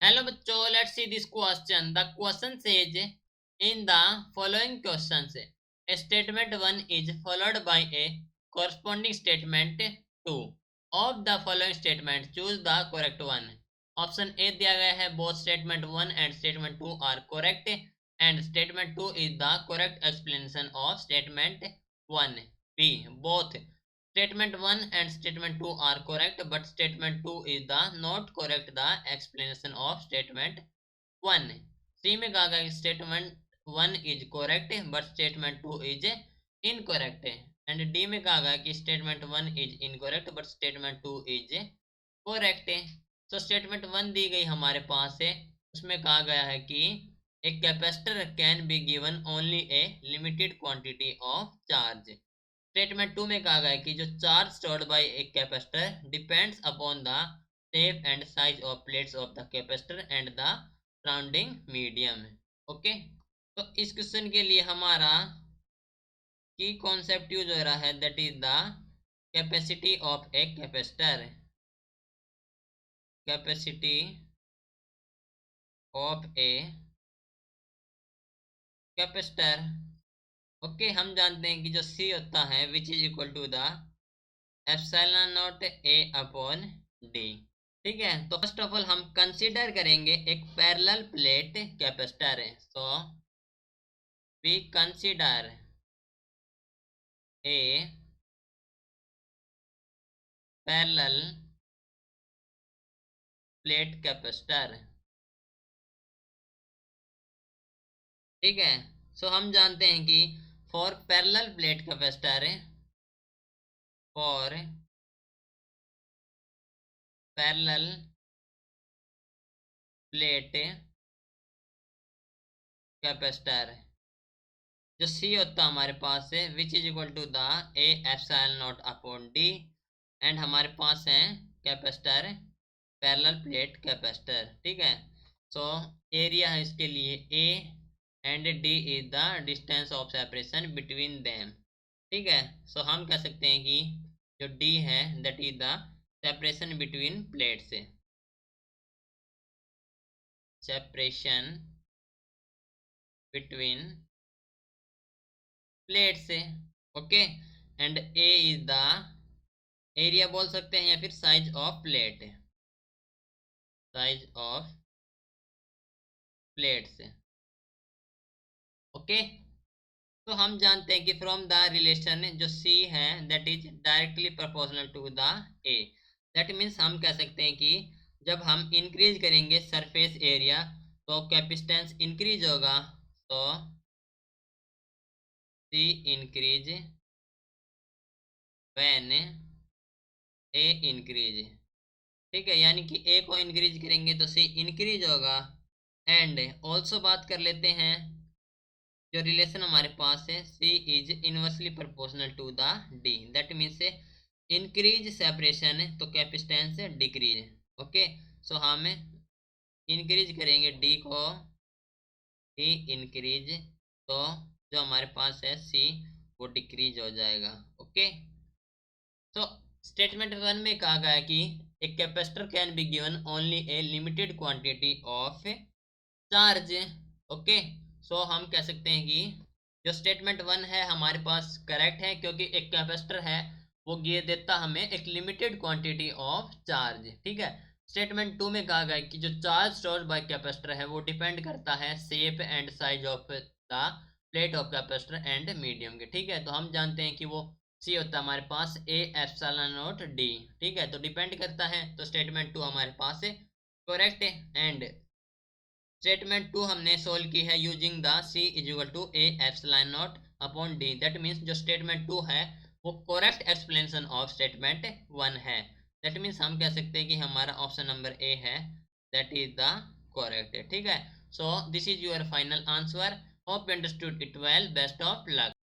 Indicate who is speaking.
Speaker 1: Hello बच्चों, let's see this question. The question says, in the following questions, a statement 1 is followed by a corresponding statement 2. Of the following statement, choose the correct one. Option A दिया गया है both statement 1 and statement 2 are correct and statement 2 is the correct explanation of statement 1. B. Both statement 1 and statement 2 are correct, but statement 2 is the not correct the explanation of statement 1. C में कहा गया statement 1 is correct but statement 2 is incorrect. And D में कहा गया कि statement 1 is incorrect but statement 2 is correct. So statement 1 दी गई हमारे पास है, उसमें कहा गया है कि a capacitor can be given only a limited quantity of charge. Statement 2 में कहा गया है कि जो charge stored bye a capacitor depends upon the shape and size of plates of the capacitor and the surrounding medium. Okay, तो इस question के लिए हमारा की कॉन्सेप्ट यूज हो रहा है, that is the capacity of a capacitor. Capacity of a capacitor. Okay, हम जानते हैं कि जो सी होता है which is equal to the epsilon naught A upon D. ठीक है, तो फर्स्ट ऑफ ऑल हम कंसीडर करेंगे एक पैरेलल प्लेट कैपेसिटर है। So we consider a parallel plate capacitor. ठीक है, सो हम जानते हैं कि for parallel plate capacitor, for parallel plate capacitor जो सी होता है हमारे पास है which is equal to the A epsilon naught upon D, and हमारे पास है कैपेसिटर पैरेलल प्लेट कैपेसिटर। ठीक है, सो एरिया है इसके लिए A and D is the distance of separation between them. ठीक है, सो हम कह सकते हैं कि जो डी है that is the separation between plates, separation between plate से। Okay, and A is the area बोल सकते हैं या फिर size of plate, size of plate से। ओके, तो हम जानते हैं कि फ्रॉम द रिलेशन जो सी है that is directly proportional to the A. That means हम कह सकते हैं कि जब हम इंक्रीज करेंगे सरफेस एरिया तो कैपेसिटेंस इंक्रीज होगा। तो C increase when A increase. ठीक है, यानी कि ए को इंक्रीज करेंगे तो सी इंक्रीज होगा। एंड ऑल्सो बात कर लेते हैं जो रिलेशन हमारे पास है C is inversely proportional to the D. That means increase separation तो कैपेसिटेंस डिक्रीज। ओके, सो हम इंक्रीज करेंगे डी को, डी इंक्रीज तो जो हमारे पास है सी वो डिक्रीज हो जाएगा। ओके, तो स्टेटमेंट 1 में कहा गया है कि एक capacitor can be given only a limited quantity of charge. Okay, so हम कह सकते हैं कि जो स्टेटमेंट 1 है हमारे पास करेक्ट है, क्योंकि एक कैपेसिटर है वो ये देता हमें एक लिमिटेड क्वांटिटी ऑफ चार्ज। ठीक है, स्टेटमेंट 2 में कहा गया कि जो चार्ज स्टोर्ड बाय कैपेसिटर है वो डिपेंड करता है shape and size of the plate of capacitor and medium के। ठीक है, तो हम जानते हैं कि वो सी होता है हमारे पास ए एप्सिलॉन नॉट डी। ठीक है, तो डिपेंड करता है, तो स्टेटमेंट 2 हमारे पास है करेक्ट है। एंड स्टेटमेंट 2 हमने सोल्व की है using the C is equal to A epsilon naught upon D. That means जो स्टेटमेंट 2 है वो करेक्ट एक्सप्लेनेशन ऑफ स्टेटमेंट 1 है। दैट मीन्स हम कह सकते हैं कि हमारा ऑप्शन नंबर ए है दैट इज द करेक्ट। ठीक है, so this is your final answer. Hope you understood it well. Best of luck.